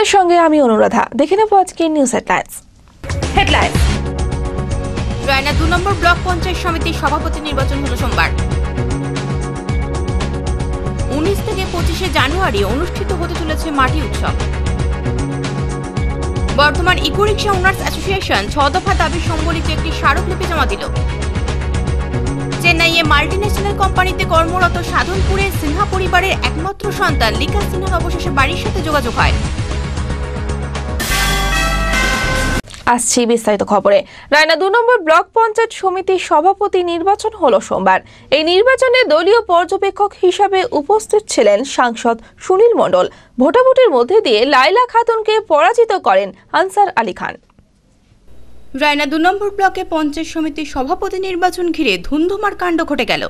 আপনাদের সঙ্গে আমি অনুরাধা। দেখে নেব আজকে নিউজ হেডলাইন্স। রায়না ২ নম্বর ব্লক পঞ্চায়েত সমিতির সভাপতি নির্বাচন হলো সোমবার। ১৯ থেকে ২৫ জানুয়ারি অনুষ্ঠিত হতে চলেছে মাটি উৎসব। বর্ধমান ইকো রিক্সা ওনার্স অ্যাসোসিয়েশন ৬ দফা দাবি সম্বলিত একটি স্মারকলিপি জমা দিল। চেন্নাইয়ে মাল্টিন্যাশনাল কোম্পানিতে কর্মরত সাধনপুরের সিনহা পরিবারের একমাত্র সন্তান লিকা সিনহার অবশেষে বাড়ির সাথে যোগাযোগ হয়। আসছি বিস্তারিত খবরে। রায়না ২ নম্বর ব্লক পঞ্চায়েত সমিতির সভাপতি নির্বাচন হলো সোমবার। এই নির্বাচনে দলীয় পর্যবেক্ষক হিসাবে উপস্থিত ছিলেন সাংসদ সুনীল মণ্ডল। ভোটাভুটির মধ্যে দিয়ে লাইলা খাতুনকে পরাজিত করেন আনসার আলী খান। রায়না ২ নম্বর ব্লকে পঞ্চায়েত সমিতির সভাপতি নির্বাচন ঘিরে ধুন্ধুমার কাণ্ড ঘটে গেল।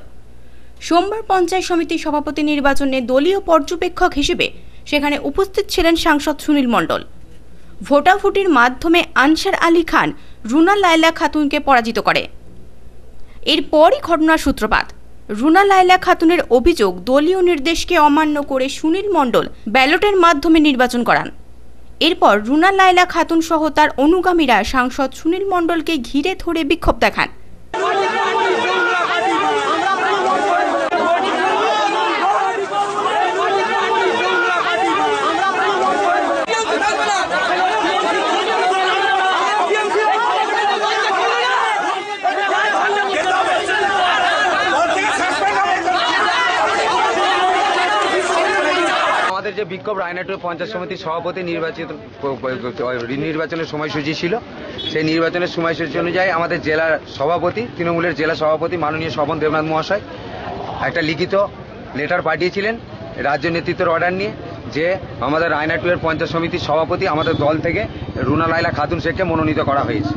সোমবার পঞ্চায়েত সমিতির সভাপতি নির্বাচনে দলীয় পর্যবেক্ষক হিসেবে সেখানে উপস্থিত ছিলেন সাংসদ সুনীল মণ্ডল। ভোটাভুটির মাধ্যমে আনসার আলী খান রুনা লায়লা খাতুনকে পরাজিত করে। এরপরই ঘটনার সূত্রপাত। রুনা লায়লা খাতুনের অভিযোগ, দলীয় নির্দেশকে অমান্য করে সুনীল মণ্ডল ব্যালটের মাধ্যমে নির্বাচন করান। এরপর রুনা লায়লা খাতুন সহ তার অনুগামীরা সাংসদ সুনীল মণ্ডলকে ঘিরে ধরে বিক্ষোভ দেখান। আমাদের যে বিক্ষোভ রায়না ২ পঞ্চায়েত সমিতির সভাপতি নির্বাচনের সময়সূচি ছিল, সেই নির্বাচনের সময়সূচি অনুযায়ী আমাদের জেলার সভাপতি, তৃণমূলের জেলা সভাপতি মাননীয় স্বপন দেবনাথ মহাশয় একটা লিখিত লেটার পাঠিয়েছিলেন রাজ্য নেতৃত্বের অর্ডার নিয়ে, যে আমাদের রায়না ২ পঞ্চায়েত সমিতির সভাপতি আমাদের দল থেকে রুনা লায়লা খাতুন শেখকে মনোনীত করা হয়েছে।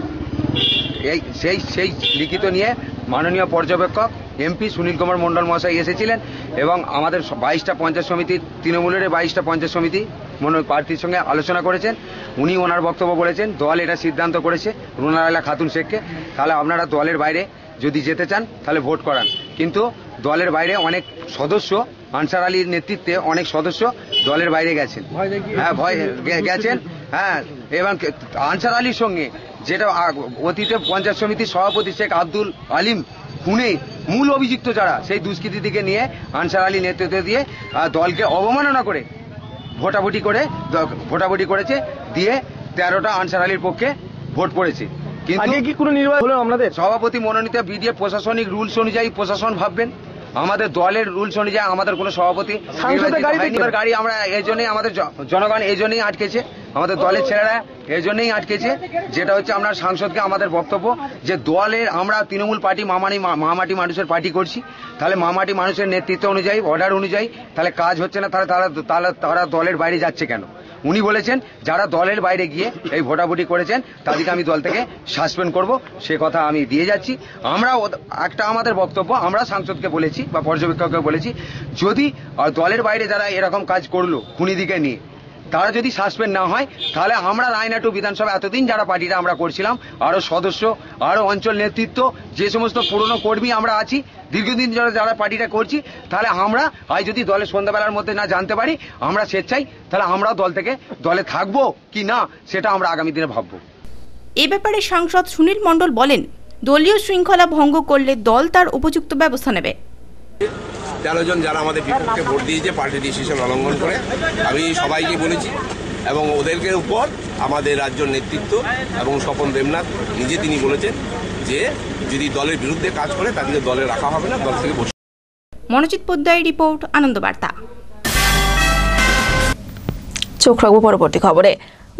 সেই লিখিত নিয়ে মাননীয় পর্যবেক্ষক এমপি সুনীল কুমার মণ্ডল মহাশয় এসেছিলেন এবং আমাদের ২২টা পঞ্চায়েত সমিতির, তৃণমূলের ২২টা পঞ্চায়েত সমিতি প্রার্থীর সঙ্গে আলোচনা করেছেন। উনি ওনার বক্তব্য বলেছেন, দল এটা সিদ্ধান্ত করেছে রুনা লায়লা খাতুন শেখকে, তাহলে আপনারা দলের বাইরে যদি যেতে চান তাহলে ভোট করান। কিন্তু দলের বাইরে অনেক সদস্য, আনসার আলীর নেতৃত্বে অনেক সদস্য দলের বাইরে গেছেন, ভয় গেছেন। এবং আনসার আলীর সঙ্গে যেটা অতীতে পঞ্চায়েত সমিতির সভাপতি শেখ আব্দুল আলিম খুনে মূল অভিযুক্ত যারা, সেই দুষ্কৃতীদিকে নিয়ে আনসার আলী নেতৃত্ব দিয়ে দলকে অবমাননা করে ভোটাভুটি করেছে, দিয়ে ১৩টা আনসার আলীর পক্ষে ভোট পড়েছে। কিন্তু কি কোনো নির্বাচন হলো? আমাদের সভাপতি মনোনীত বিডিএ প্রশাসনিক রুলস অনুযায়ী প্রশাসন ভাববেন, আমাদের দলের রুলস অনুযায়ী আমাদের কোনো সভাপতি গাড়ি আমরা এই জন্যই, আমাদের জনগণ এই জন্যই আটকেছে, আমাদের দলের ছেলেরা এই জন্যই আটকেছে। যেটা হচ্ছে আমরা সাংসদকে আমাদের বক্তব্য, যে দলের আমরা তৃণমূল পার্টি মামাটি মানুষের পার্টি করছি, তাহলে মামাটি মানুষের নেতৃত্ব অনুযায়ী, অর্ডার অনুযায়ী তাহলে কাজ হচ্ছে না, তারা দলের বাইরে যাচ্ছে কেন? উনি বলেছেন যারা দলের বাইরে গিয়ে এই ভোটাভুটি করেছেন তাদেরকে আমি দল থেকে সাসপেন্ড করব, সে কথা আমি দিয়ে যাচ্ছি। আমরা একটা আমাদের বক্তব্য আমরা সাংসদকে বলেছি বা পর্যবেক্ষককে বলেছি, যদি দলের বাইরে যারা এরকম কাজ করলো খুনিদিকে নিয়ে, তারা যদি সাসপেন্ড না হয়, তাহলে আমরা রায়না ২ বিধানসভা এতদিন যারা পার্টিটা আমরা করছিলাম, আরও সদস্য, আরও অঞ্চল নেতৃত্ব, যে সমস্ত পুরনো কর্মী আমরা আছি দীর্ঘদিন যারা পার্টিটা করছি, তাহলে আমরা আজ যদি দলের সন্ধ্যাবেলার মধ্যে না জানতে পারি আমরা স্বেচ্ছায়, তাহলে আমরা দলে থাকবো কি না সেটা আমরা আগামী দিনে ভাববো। এ ব্যাপারে সাংসদ সুনীল মণ্ডল বলেন, দলীয় শৃঙ্খলা ভঙ্গ করলে দল তার উপযুক্ত ব্যবস্থা নেবে। ১৩ জন যারা আমাদের বিপক্ষে ভোট দিয়েছে পার্টি ডিসিশন উল্লঙ্ঘন করে, আমি সবাইকে বলেছি এবং ওদেরকে উপর আমাদের রাজ্য নেতৃত্ব এবং স্বপন দেবনাথ নিজে তিনি বলেছেন যে যদি দলের বিরুদ্ধে কাজ করে তাদেরকে দলে রাখা হবে না, দল থেকে বসে। মনোজিৎ পোদ্দারের রিপোর্ট, আনন্দবার্তা। চোখ রাখবো পরবর্তী খবরে।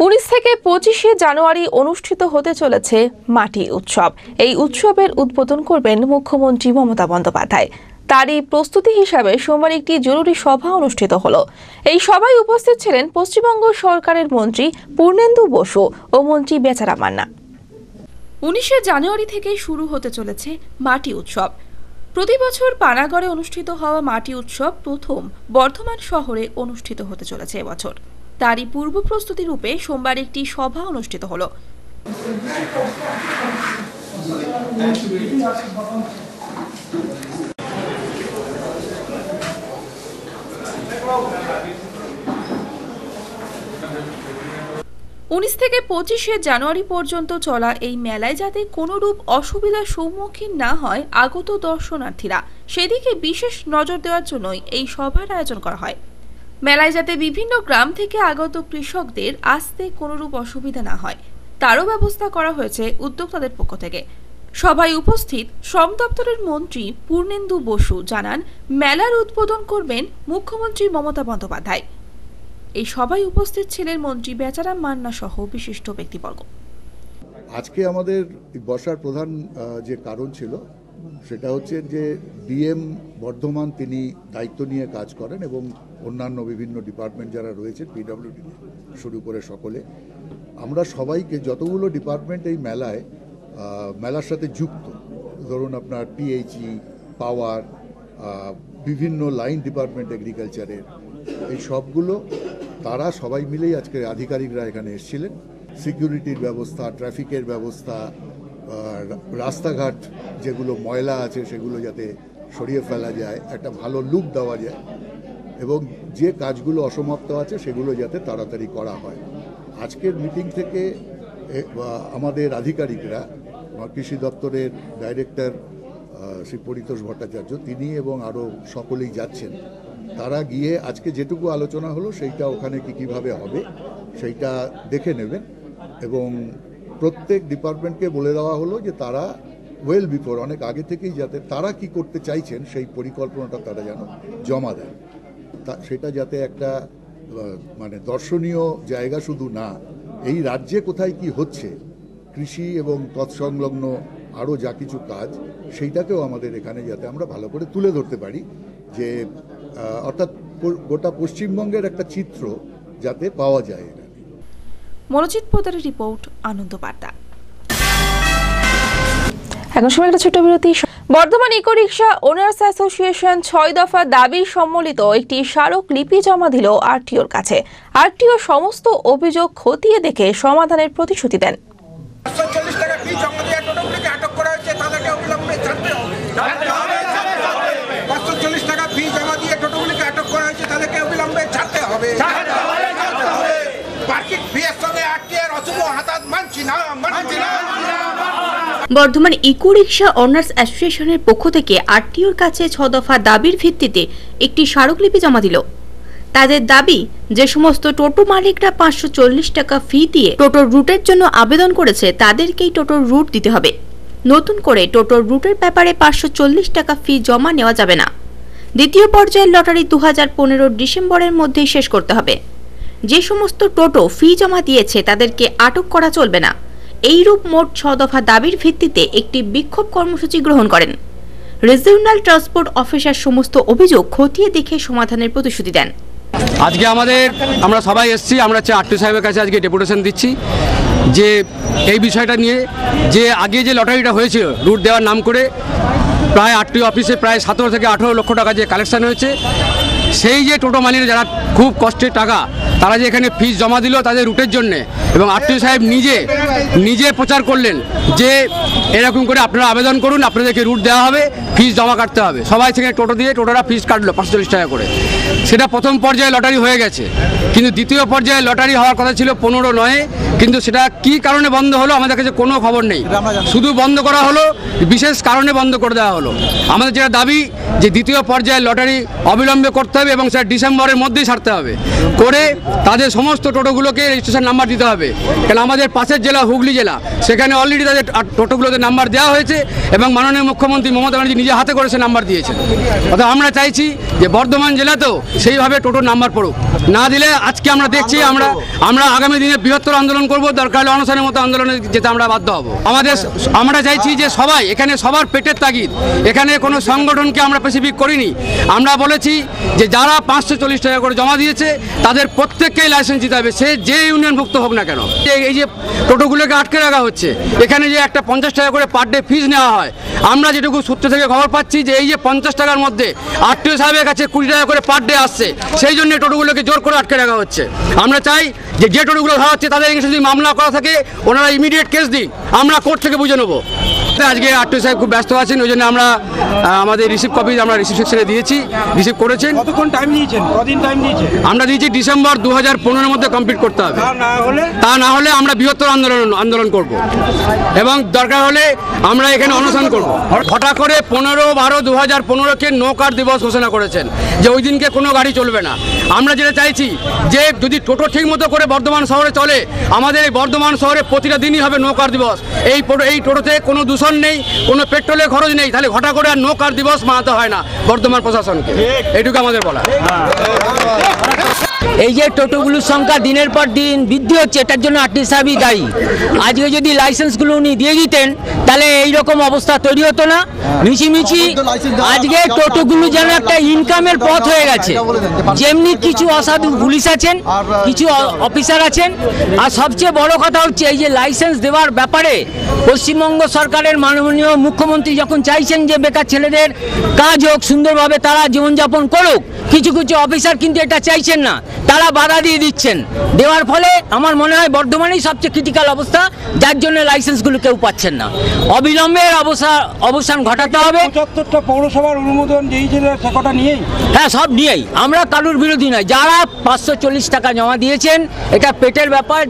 ১৯ থেকে ২৫ জানুয়ারি অনুষ্ঠিত হতে চলেছে মাটি উৎসব। এই উৎসবের উদ্বোধন করবেন মুখ্যমন্ত্রী মমতা বন্দ্যোপাধ্যায়। তারই প্রস্তুতি হিসাবে সোমবার একটি জরুরি সভা অনুষ্ঠিত হলো। এই সভায় উপস্থিত ছিলেন পশ্চিমবঙ্গ সরকারের মন্ত্রী পূর্ণেন্দু বসু ও মন্ত্রী বেচারা মান্না। ১৯ জানুয়ারি থেকে শুরু হতে চলেছে মাটি উৎসব। প্রতি বছর পানাগড়ে অনুষ্ঠিত হওয়া মাটি উৎসব প্রথম বর্ধমান শহরে অনুষ্ঠিত হতে চলেছে এবছর। তারই পূর্ব প্রস্তুতি রূপে সোমবার একটি সভা অনুষ্ঠিত হলো। 19 থেকে 25 জানুয়ারি পর্যন্ত চলা এই মেলায় যাতে কোনোরূপ অসুবিধার সম্মুখীন না হয় আগত দর্শনার্থীরা, সেদিকে বিশেষ নজর দেওয়ার জন্যই এই সভার আয়োজন করা হয়। মেলায় যাতে বিভিন্ন গ্রাম থেকে আগত কৃষকদের আসতে কোনোরূপ অসুবিধা না হয় তারও ব্যবস্থা করা হয়েছে উদ্যোক্তাদের পক্ষ থেকে। সভায় উপস্থিত শ্রম দপ্তরের মন্ত্রী পূর্ণেন্দু বসু জানান, মেলার উদ্বোধন করবেন মুখ্যমন্ত্রী মমতা বন্দ্যোপাধ্যায়। এই সভায় উপস্থিত ছিলেন মন্ত্রী বেচারাম মান্না সহ বিশিষ্ট ব্যক্তিবর্গ। আজকে আমাদের বসার প্রধান যে কারণ ছিল সেটা হচ্ছে যে ডিএম বর্ধমান তিনি দায়িত্ব নিয়ে কাজ করেন এবং অন্যান্য বিভিন্ন ডিপার্টমেন্ট যারা রয়েছেন পিডব্লিউডি শুরু করে সকলে, আমরা সবাইকে যতগুলো ডিপার্টমেন্ট এই মেলার সাথে যুক্ত, ধরুন আপনার পিএইচই, পাওয়ার, বিভিন্ন লাইন ডিপার্টমেন্ট এগ্রিকালচারের, এই সবগুলো তারা সবাই মিলেই আজকে আধিকারিকরা এখানে এসেছিলেন। সিকিউরিটির ব্যবস্থা, ট্রাফিকের ব্যবস্থা, রাস্তাঘাট যেগুলো ময়লা আছে সেগুলো যাতে সরিয়ে ফেলা যায়, একটা ভালো লুক দেওয়া যায় এবং যে কাজগুলো অসমাপ্ত আছে সেগুলো যাতে তাড়াতাড়ি করা হয়। আজকের মিটিং থেকে আমাদের আধিকারিকরা, কৃষি দপ্তরের ডাইরেক্টর শ্রী পরিতোষ ভট্টাচার্য তিনি এবং আরও সকলেই যাচ্ছেন। তারা গিয়ে আজকে যেটুকু আলোচনা হলো সেইটা ওখানে কীভাবে হবে সেইটা দেখে নেবেন এবং প্রত্যেক ডিপার্টমেন্টকে বলে দেওয়া হলো যে তারা ওয়েল বিফোর, অনেক আগে থেকেই যাতে তারা কি করতে চাইছেন সেই পরিকল্পনাটা তারা যেন জমা দেন, সেটা যাতে একটা মানে দর্শনীয় জায়গা শুধু না, এই রাজ্যে কোথায় কি হচ্ছে কৃষি এবং তৎসংলগ্ন আরও যা কিছু কাজ সেইটাকেও আমাদের এখানে যাতে আমরা ভালো করে তুলে ধরতে পারি, যে অর্থাৎ গোটা পশ্চিমবঙ্গের একটা চিত্র যাতে পাওয়া যায়। মনোজিৎ পোদ্দারের রিপোর্ট, আনন্দ বার্তা। এখন সময় একটা ছোট বিরতি। বর্ধমান ইকো রিক্সা ওনার্স অ্যাসোসিয়েশন 6 দফা দাবি সম্বলিত একটি স্মারকলিপি জমা দিল আরটিওর কাছে। আরটিও সমস্ত অভিযোগ খতিয়ে দেখে সমাধানের প্রতিশ্রুতি দেন। 540 টাকা ফি জমা দিয়ে টোটোগুলিকে আটক করা হয়েছে, তাদেরকে অবিলম্বে ছাড়তে হবে। 540 টাকা ফি জমা দিয়ে টোটোগুলিকে আটক করা হয়েছে, তাদেরকে অবিলম্বে ছাড়তে হবে। পার্কিং ফিয়ের সঙ্গে আরটিওর অশুভ হাতাত মানছি না। বর্ধমান ইকো রিক্সা অনার্স অ্যাসোসিয়েশনের পক্ষ থেকে আরটিওর কাছে 6 দফা দাবির ভিত্তিতে একটি স্মারকলিপি জমা দিল। তাদের দাবি, যে সমস্ত টোটো মালিকরা 540 টাকা ফি দিয়ে টোটোর রুটের জন্য আবেদন করেছে তাদেরকেই টোটোর রুট দিতে হবে। নতুন করে টোটোর রুটের ব্যাপারে 540 টাকা ফি জমা নেওয়া যাবে না। দ্বিতীয় পর্যায়ের লটারি 2015 ডিসেম্বরের মধ্যেই শেষ করতে হবে। যে সমস্ত টোটো ফি জমা দিয়েছে তাদেরকে আটক করা চলবে না। এইরূপ মোট 6 দফা দাবির ভিত্তিতে একটি বিক্ষোভ কর্মসূচি গ্রহণ করেন। রিজিওনাল ট্রান্সপোর্ট অফিসার সমস্ত অভিযোগ খতিয়ে দেখে সমাধানের প্রতিশ্রুতি দেন। আজকে আমরা সবাই এসেছি, আমরা আরটিও সাহেবের কাছে আজকে ডেপুটেশন দিচ্ছি যে এই বিষয়টা নিয়ে, যে আগে যে লটারিটা হয়েছিল রুট দেওয়ার নাম করে প্রায় আরটিও অফিসে প্রায় 17 থেকে 18 লক্ষ টাকা যে কালেকশন হয়েছে, সেই যে টোটো মালিকরা যারা খুব কষ্টের টাকা তারা যে এখানে ফিস জমা দিল তাদের রুটের জন্যে, এবং আরটিও সাহেব নিজে প্রচার করলেন যে এরকম করে আপনারা আবেদন করুন, আপনাদেরকে রুট দেওয়া হবে, ফিস জমা কাটতে হবে। সবাই সেখানে টোটোরা ফিস কাটলো 540 টাকা করে। সেটা প্রথম পর্যায়ে লটারি হয়ে গেছে, কিন্তু দ্বিতীয় পর্যায়ে লটারি হওয়ার কথা ছিল 15/9, কিন্তু সেটা কি কারণে বন্ধ হলো আমাদের কাছে কোনো খবর নেই। শুধু বন্ধ করা হলো, বিশেষ কারণে বন্ধ করে দেওয়া হলো। আমাদের যেটা দাবি যে দ্বিতীয় পর্যায়ে লটারি অবিলম্বে করতে হবে এবং সেটা ডিসেম্বরের মধ্যেই ছাড়তে হবে, করে তাদের সমস্ত টোটোগুলোকে রেজিস্ট্রেশন নাম্বার দিতে হবে। কারণ আমাদের পাশের জেলা হুগলি জেলা, সেখানে অলরেডি তাদের টোটোগুলোতে নাম্বার দেওয়া হয়েছে এবং মাননীয় মুখ্যমন্ত্রী মমতা ব্যানার্জি নিজে হাতে করে সে নাম্বার দিয়েছেন। অর্থাৎ আমরা চাইছি যে বর্ধমান জেলাতেও সেইভাবে টোটোর নাম্বার পড়ুক। না দিলে আজকে আমরা দেখছি আমরা আগামী দিনে বৃহত্তর আন্দোলন করব, দরকার হলে অনশনের মতো আন্দোলনে যেতে আমরা বাধ্য হব। আমরা চাইছি যে সবাই এখানে সবার পেটের তাগিদ, এখানে কোনো সংগঠনকে আমরা স্পেসিফিক করিনি। আমরা বলেছি যে যারা 540 টাকা করে জমা দিয়েছে তাদের প্রত্যেককেই লাইসেন্স দিতে হবে, সে যে ইউনিয়নভুক্ত হোক না কেন। এই যে টোটোগুলোকে আটকে রাখা হচ্ছে, এখানে যে একটা 50 টাকা করে পার ডে ফিস নেওয়া হয়, আমরা যেটুকু সূত্র থেকে খবর পাচ্ছি যে এই যে 50 টাকার মধ্যে আরটিও সাহেবের কাছে 20 টাকা করে পার ডে আসছে, সেই জন্য টোটোগুলোকে জোর করে আটকে রাখা হচ্ছে। আমরা চাই যে টোটোগুলো ধরা হচ্ছে তাদের এগেইনস্টে যদি মামলা করা থাকে ওনারা ইমিডিয়েট কেস দিন, আমরা কোর্ট থেকে বুঝে নেবো। আজকে আরটিও সাহেব খুব ব্যস্ত আছেন, ওই জন্য আমরা আমাদের রিসিভ কপি আমরা রিসিভ সেকশনে দিয়েছি, রিসিভ করেছেন। কতক্ষণ টাইম নিয়েছেন, কদিন টাইম নিয়েছেন? আমরা দিয়েছি ডিসেম্বর 2015-এর মধ্যে কমপ্লিট করতে হবে, তা না হলে আমরা বৃহত্তর আন্দোলন করব এবং দরকার হলে আমরা এখানে অনশন করব। হঠাৎ করে 15/12/2015-কে নো কার দিবস ঘোষণা করেছেন, যে ওই দিনকে কোনো গাড়ি চলবে না। আমরা যেটা চাইছি যে যদি টোটো ঠিক মতো করে বর্ধমান শহরে চলে, আমাদের এই বর্ধমান শহরে প্রতিটা দিনই হবে নো কার দিবস। এই টোটোতে কোনো দূষণ নেই, কোনো পেট্রোলের খরচ নেই, তাহলে হঠাৎ করে আর নো কার দিবস মানাতে হয় না বর্ধমান প্রশাসনকে। এইটুকু আমাদের বলা। এই যে টোটোগুলোর সংখ্যা দিনের পর দিন বৃদ্ধি হচ্ছে, এটার জন্য আরটিও সাহেবই দায়ী। আজকে যদি লাইসেন্সগুলো উনি দিয়ে দিতেন তাহলে এইরকম অবস্থা তৈরি হতো না। মিছিমিছি আজকে টোটোগুলো যেন একটা ইনকামের পথ হয়ে গেছে। যেমনি কিছু অসাধু পুলিশ আছেন, কিছু অফিসার আছেন, আর সবচেয়ে বড় কথা হচ্ছে এই যে লাইসেন্স দেওয়ার ব্যাপারে পশ্চিমবঙ্গ সরকারের মাননীয় মুখ্যমন্ত্রী যখন চাইছেন যে বেকার ছেলেদের কাজ হোক, সুন্দরভাবে তারা জীবনযাপন করুক, কিছু কিছু অফিসার কিন্তু এটা চাইছেন না, তারা বাধা দিয়ে দিচ্ছেন। দেওয়ার ফলে আমার মনে হয় বর্ধমানেই সবচেয়ে ক্রিটিক্যাল অবস্থা, যার জন্য লাইসেন্সগুলো কেউ পাচ্ছেন না। অবিলম্বে অবসান ঘটাতে হবে। 75টা পৌরসভার অনুমোদন দিয়েছিল, সে কথা নিয়েই? হ্যাঁ, সব নিয়েই। আমরা কারুর বিরোধী নয়। যারা 540 টাকা জমা দিয়েছেন, এটা পেটের ব্যাপার,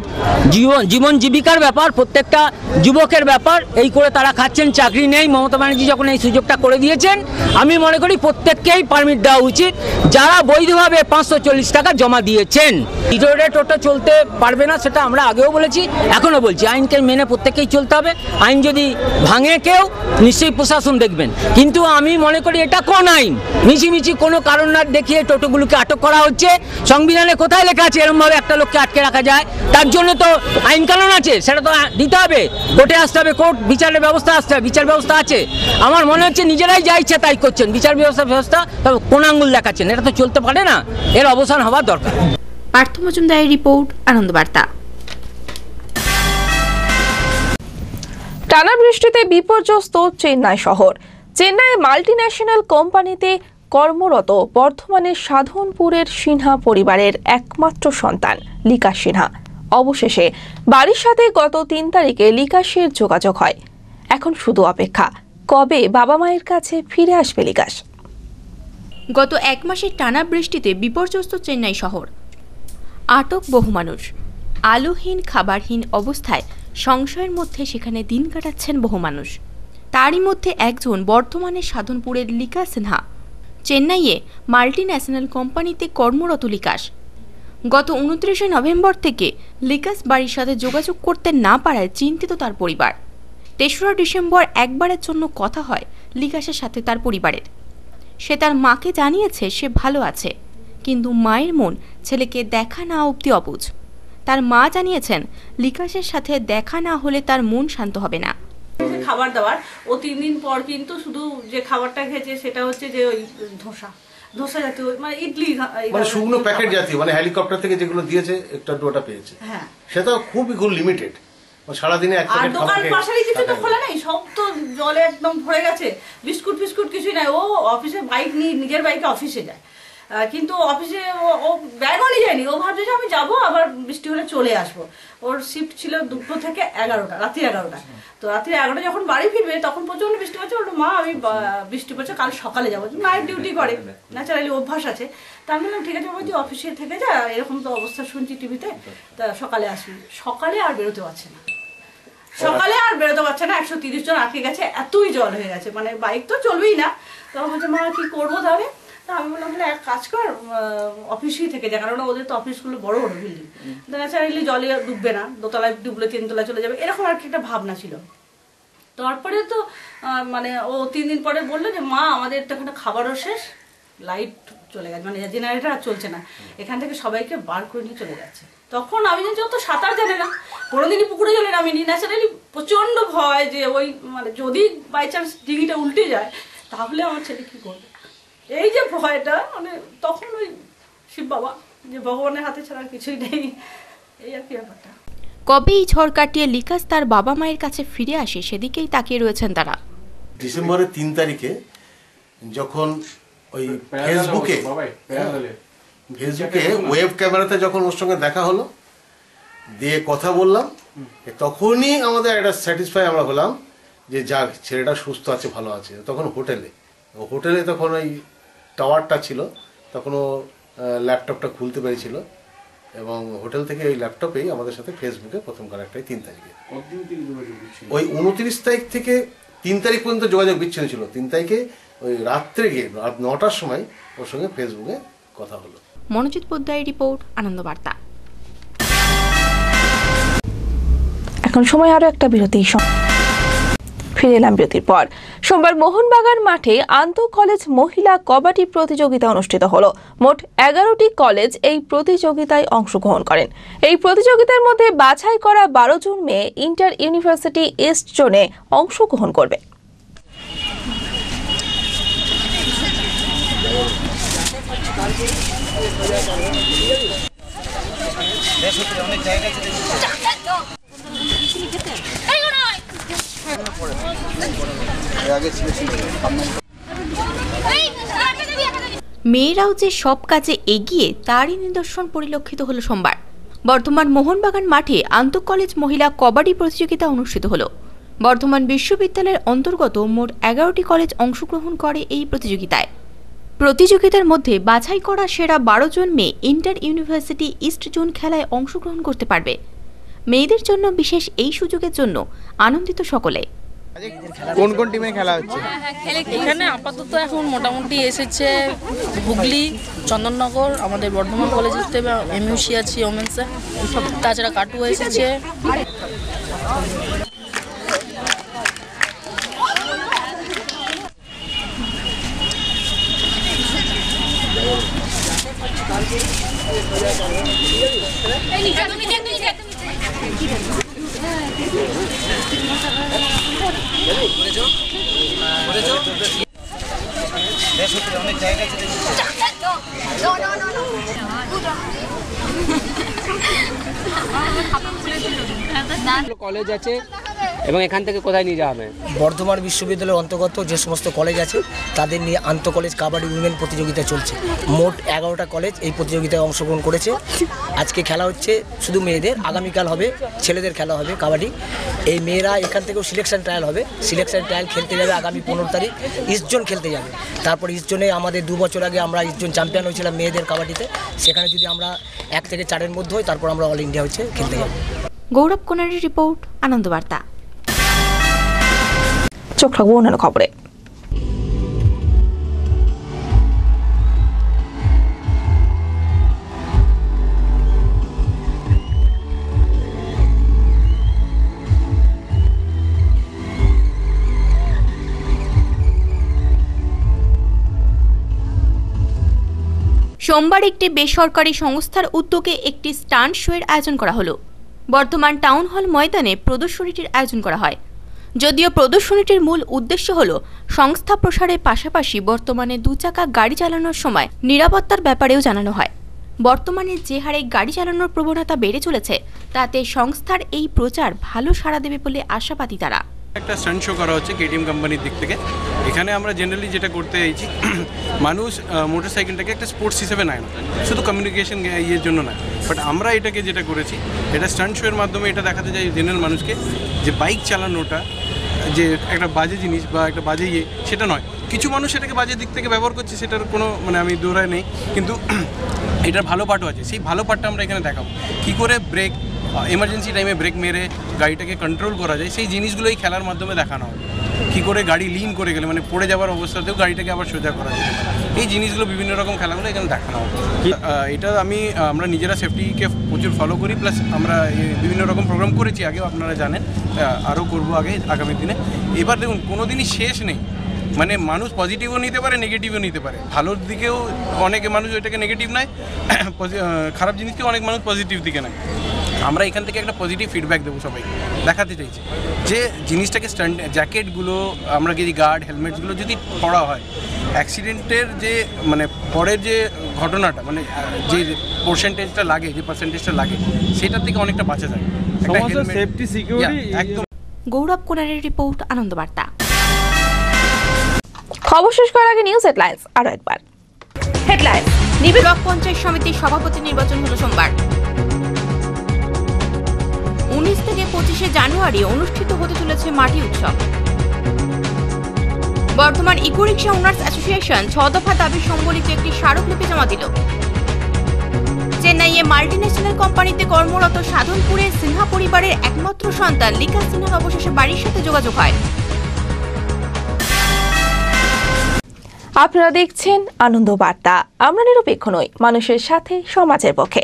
জীবন জীবিকার ব্যাপার, প্রত্যেকটা যুবকের ব্যাপার। এই করে তারা খাচ্ছেন, চাকরি নেই। মমতা ব্যানার্জি যখন এই সুযোগটা করে দিয়েছেন, আমি মনে করি প্রত্যেককেই পারমিট দেওয়া উচিত যারা বৈধভাবে 540 টাকা জমা দিয়েছেন। ভিতরে টোটো চলতে পারবে না, সেটা আমরা আগেও বলেছি, এখনো বলছি। আইনকে মেনে প্রত্যেককেই চলতে হবে। আইন যদি ভাঙে কেউ, নিশ্চয়ই প্রশাসন দেখবেন। কিন্তু আমি মনে করি এটা কোন আইন? মিছিমিছি কোনো কারণ না দেখিয়ে টোটোগুলোকে আটক করা হচ্ছে। সংবিধানে কোথায় লেখা আছে এরকমভাবে একটা লোককে আটকে রাখা যায়? তার জন্য তো আইন কানুন আছে, সেটা তো দিতে হবে। কোর্টে আসতে হবে, কোর্ট বিচারের ব্যবস্থা আসতে হবে, বিচার ব্যবস্থা আছে। আমার মনে হচ্ছে নিজেরাই যা ইচ্ছা তাই করছেন। বিচার ব্যবস্থা তবে কোন আঙ্গুল দেখাচ্ছেন? এটা তো চলতে পারে না, এর অবসান হওয়া দরকার। পার্থ মজুমদারের রিপোর্ট, আনন্দবার্তা। টানা বৃষ্টিতে বিপর্যস্ত চেন্নাই শহর। চেন্নাইয়ে মাল্টিন্যাশনাল কোম্পানিতে কর্মরত বর্ধমানের সাধনপুরের সিনহা পরিবারের একমাত্র সন্তান লিকাশ সিনহা অবশেষে বাড়ির সাথে গত 3 তারিখে লিকাশের যোগাযোগ হয়। এখন শুধু অপেক্ষা, কবে বাবা মায়ের কাছে ফিরে আসবে লিকাশ। গত 1 মাসের টানা বৃষ্টিতে বিপর্যস্ত চেন্নাই শহর। আটক বহু মানুষ। আলোহীন, খাবারহীন অবস্থায় সংশয়ের মধ্যে সেখানে দিন কাটাচ্ছেন বহু মানুষ। তারই মধ্যে একজন বর্ধমানের সাধনপুরের লিকাশ সিনহা। চেন্নাইয়ে মাল্টিন্যাশনাল কোম্পানিতে কর্মরত লিকাশ। গত 29শে নভেম্বর থেকে লিকাশ বাড়ির সাথে যোগাযোগ করতে না পারায় চিন্তিত তার পরিবার। 3রা ডিসেম্বর একবারের জন্য কথা হয় লিকাশের সাথে তার পরিবারের। সে তার মাকে জানিয়েছে সে ভালো আছে, কিন্তু মায়ের মন ছেলেকে দেখা না অবধি অবুঝ। তার মা জানিয়েছেন লিকাশের সাথে দেখা না হলে তার মন শান্ত হবে না। খাবার দাবার ও 3 দিন পর কিন্তু শুধু যে খাবারটা খেয়েছে সেটা হচ্ছে যে ওই ধোসা জাতীয়, মানে ইডলি, মানে শুকনো প্যাকেট জাতীয়, মানে হেলিকপ্টার থেকে যেগুলো দিয়েছে একটা দুটা পেয়েছে। হ্যাঁ, সেটা খুবই লিমিটেড। সারাদিনে এক প্যাকেট খাবার খেয়ে। দোকান পাশারি কিছু তো খোলা নেই, সব তো জলে একদম ভরে গেছে। বিস্কুট ফিস্কুট কিছুই নাই। ও অফিসে বাইক নিয়ে, নিজের বাইকে অফিসে যায়, কিন্তু অফিসে ও ব্যাগও নিয়ে যায়নি। ও ভাবছে যে আমি যাবো, আবার বৃষ্টি হলে চলে আসবো। ওর শিফট ছিল 2 থেকে 11টা, রাত্রি 11টা। তো রাত্রি 11টা যখন বাড়ি ফিরবে তখন প্রচন্ড বৃষ্টি হচ্ছে। ওর মা, আমি বৃষ্টি পড়ছে, কাল সকালে যাবো। নাইট ডিউটি করে, ন্যাচারালি অভ্যাস আছে। তা আমি বললাম ঠিক আছে বাবা, অফিসে থেকে যা, এরকম তো অবস্থা শুনছি টিভিতে, তা সকালে আসবি। সকালে আর বেরোতে পারছে না, 130 জন আটকে গেছে, এতই জল হয়ে গেছে, মানে বাইক তো চলবেই না। তখন বলছে মা কি করবো তাহলে? তা আমি বললাম এক কাজ কর, অফিসেই থেকে যা, কারণ ওদের তো অফিসগুলো বড় বড় বিল্ডিং, ন্যাচারালি জলে ডুববে না, 2তলায় ডুবলে 3 তলায় চলে যাবে, এরকম আর কি একটা ভাবনা ছিল। তারপরে তো মানে ও 3 দিন পরে বললো যে মা আমাদের তো এখানে খাবারও শেষ, লাইট চলে গেছে, মানে জেনারেটর আর চলছে না, এখান থেকে সবাইকে বার করে নিয়ে চলে যাচ্ছে। তখন আমি জানি ও তো সাঁতার জানে না, কোনোদিনই পুকুরে জলে নামিনি। ন্যাচারালি প্রচন্ড ভয় যে ওই মানে যদি বাই চান্স ডিঙিটা উল্টে যায় তাহলে আমার ছেলে কি করবে, এই যে ভয়টা, মানে তখন ওই শিব বাবা, যে ভগবানের হাতে ছাড়া কিছুই নেই, এই আর কি ব্যাপারটা। কবে এই ঝড় কাটিয়ে লিকাশ তার বাবা মায়ের কাছে ফিরে আসে সেদিকেই তাকিয়ে রয়েছেন তারা। ডিসেম্বরের 3 তারিখে যখন ওই ফেসবুকে ওয়েব ক্যামেরাতে যখন ওর সঙ্গে দেখা হলো, দিয়ে কথা বললাম, তখনই আমাদের একটা স্যাটিসফাই আমরা হলাম যে যাক ছেলেটা সুস্থ আছে, ভালো আছে। তখন হোটেলে তখন ওই টাওয়ারটা ছিল, তখন ও ল্যাপটপটা খুলতে পেরেছিল এবং হোটেল থেকে ওই ল্যাপটপেই আমাদের সাথে ফেসবুকে প্রথম কানেক্ট হয় 3 তারিখে। ওই 29 তারিখ থেকে 3 তারিখ পর্যন্ত যোগাযোগ বিচ্ছিন্ন ছিল। 3 তারিখে ওই রাত্রে গিয়ে রাত 9টার সময় ওর সঙ্গে ফেসবুকে কথা হলো। মনোজিৎ পোদ্দারের রিপোর্ট, আনন্দবার্তা। এখন সময় আরো একটা বিরতি। ফিরে এলাম বিরতির পর। সোমবার মোহনবাগান মাঠে আন্তঃ কলেজ মহিলা কবাডি প্রতিযোগিতা অনুষ্ঠিত হলো। মোট 11টি কলেজ এই প্রতিযোগিতায় অংশগ্রহণ করেন। এই প্রতিযোগিতার মধ্যে বাছাই করা 12 জন মেয়ে ইন্টার ইউনিভার্সিটি ইস্ট জোনে অংশগ্রহণ করবে। মেয়েরাও যে সব কাজে এগিয়ে তারই নিদর্শন পরিলক্ষিত হলো সোমবার। বর্ধমান মোহনবাগান মাঠে আন্তঃ কলেজ মহিলা কবাডি প্রতিযোগিতা অনুষ্ঠিত হলো। বর্ধমান বিশ্ববিদ্যালয়ের অন্তর্গত মোট 11টি কলেজ অংশগ্রহণ করে এই প্রতিযোগিতায়। প্রতিযোগিতার মধ্যে বাছাই করা সেরা 12 জন মেয়ে ইন্টার ইউনিভার্সিটি ইস্ট জোন খেলায় অংশগ্রহণ করতে পারবে। মেয়েদের জন্য বিশেষ এই সুযোগের জন্য আনন্দিত সকলে। কোন কোন টিমে খেলা হচ্ছে? এখানে আপাতত এখন মোটামুটি এসেছে হুগলি, চন্দননগর, আমাদের বর্ধমান কলেজের থেকে এমইউসি আছে ওমেন্সে, তাছাড়া কাটুয়া এসেছে। কলেজ আছে এবং এখান থেকে কোথায় নিয়ে যাওয়া হবে? বর্ধমান বিশ্ববিদ্যালয়ের অন্তর্গত যে সমস্ত কলেজ আছে তাদের নিয়ে আন্তঃ কলেজ কাবাডি উইমেন প্রতিযোগিতা চলছে। মোট 11টা কলেজ এই প্রতিযোগিতায় অংশগ্রহণ করেছে। আজকে খেলা হচ্ছে শুধু মেয়েদের, আগামীকাল হবে ছেলেদের খেলা হবে কাবাডি। এই মেয়েরা এখান থেকেও সিলেকশন ট্রায়াল হবে। সিলেকশন ট্রায়াল খেলতে যাবে আগামী 15 তারিখ, ইস্ট জোন খেলতে যাবে। তারপর ইস্ট জোনে আমাদের 2 বছর আগে আমরা ইস্ট জোন চ্যাম্পিয়ন হয়েছিলাম মেয়েদের কাবাডিতে। সেখানে যদি আমরা 1 থেকে 4-এর মধ্যে হই তারপর আমরা অল ইন্ডিয়া হচ্ছে খেলতে যাবো। গৌরব কোনারের রিপোর্ট, আনন্দবার্তা। চোখ রাখবো অন্যান্য খবরে। সোমবার একটি বেসরকারি সংস্থার উদ্যোগে একটি স্টান্ট শোয়ের আয়োজন করা হলো। বর্ধমান টাউন হল ময়দানে প্রদর্শনীটির আয়োজন করা হয়। যদিও প্রদর্শনীটির মূল উদ্দেশ্য হল সংস্থা প্রসারের পাশাপাশি বর্তমানে 2 চাকা গাড়ি চালানোর সময় নিরাপত্তার ব্যাপারেও জানানো হয়। বর্তমানে যে হারে গাড়ি চালানোর প্রবণতা বেড়ে চলেছে তাতে সংস্থার এই প্রচার ভালো সাড়া দেবে বলে আশাবাদী তারা। একটা স্টান্ট শো করা হচ্ছে কেটিএম কোম্পানির দিক থেকে। এখানে আমরা জেনারেলি যেটা করতে চাইছি, মানুষ মোটরসাইকেলটাকে একটা স্পোর্টস হিসেবে নেয় না, শুধু কমিউনিকেশন ইয়ের জন্য নয়, বাট আমরা এটাকে যেটা করেছি এটা স্টান্ট শোয়ের মাধ্যমে এটা দেখাতে চাই জেনারেল মানুষকে যে বাইক চালানোটা যে একটা বাজে জিনিস বা একটা বাজে ইয়ে সেটা নয়। কিছু মানুষ এটাকে বাজে দিক থেকে ব্যবহার করছে, সেটার কোনো আমি দৌড়ায় নেই, কিন্তু এটার ভালো পার্টও আছে। সেই ভালো পার্টটা আমরা এখানে দেখাবো, কী করে ব্রেক এমার্জেন্সি টাইমে ব্রেক মেরে গাড়িটাকে কন্ট্রোল করা যায়, সেই জিনিসগুলো এই খেলার মাধ্যমে দেখানো হবে। কী করে গাড়ি লিন করে গেলে পড়ে যাওয়ার অবস্থাতেও গাড়িটাকে আবার সোজা করা যায়, এই জিনিসগুলো বিভিন্ন রকম খেলাগুলো এখানে দেখানো হবে। এটা আমরা নিজেরা সেফটিকে প্রচুর ফলো করি, প্লাস আমরা বিভিন্ন রকম প্রোগ্রাম করেছি আগেও, আপনারা জানেন, আরও করবো আগামী দিনে। এবার দেখুন, কোনো দিনই শেষ নেই, মানুষ পজিটিভও নিতে পারে, নেগেটিভও নিতে পারে। ভালোর দিকেও অনেকে মানুষ ওইটাকে নেগেটিভ নেয়, খারাপ জিনিসকেও অনেক মানুষ পজিটিভ দিকে নেয়। আমরা এখান থেকে একটা পজিটিভ ফিডব্যাক দেবো সবাইকে, দেখাতে চাইছি যে জিনিসটাকে স্টান্ট জ্যাকেটগুলো, আমরা যদি গার্ড হেলমেটগুলো যদি পরা হয়, অ্যাক্সিডেন্টের যে পরের যে ঘটনাটা যে পার্সেন্টেজটা লাগে সেটার থেকে অনেকটা বাঁচা যায়। সেফটি সিকিউরিটি একদম। গৌরব কোনারের রিপোর্ট, আনন্দবার্তা। খবর শেষ করার আগে নিউজ হেডলাইন্স আরো একবার। হেডলাইন্স: ব্লক পঞ্চায়েত সমিতির সভাপতি নির্বাচন হলো সোমবার। 19 থেকে 25 জানুয়ারি অনুষ্ঠিত হতে চলেছে মাটি উৎসব। বর্তমান ইকো রিক্সা ওনার্স অ্যাসোসিয়েশন 6 দফা দাবি সম্বলিত একটি স্মারকলিপি জমা দিল। চেন্নাইয়ে মাল্টিন্যাশনাল কোম্পানিতে কর্মরত সাধনপুরের সিনহা পরিবারের একমাত্র সন্তান লিকা সিনহার অবশেষে বাড়ির সাথে যোগাযোগ হয়। আপনারা দেখছেন আনন্দ বার্তা। আমরা নিরপেক্ষ নই, মানুষের সাথে, সমাজের পক্ষে।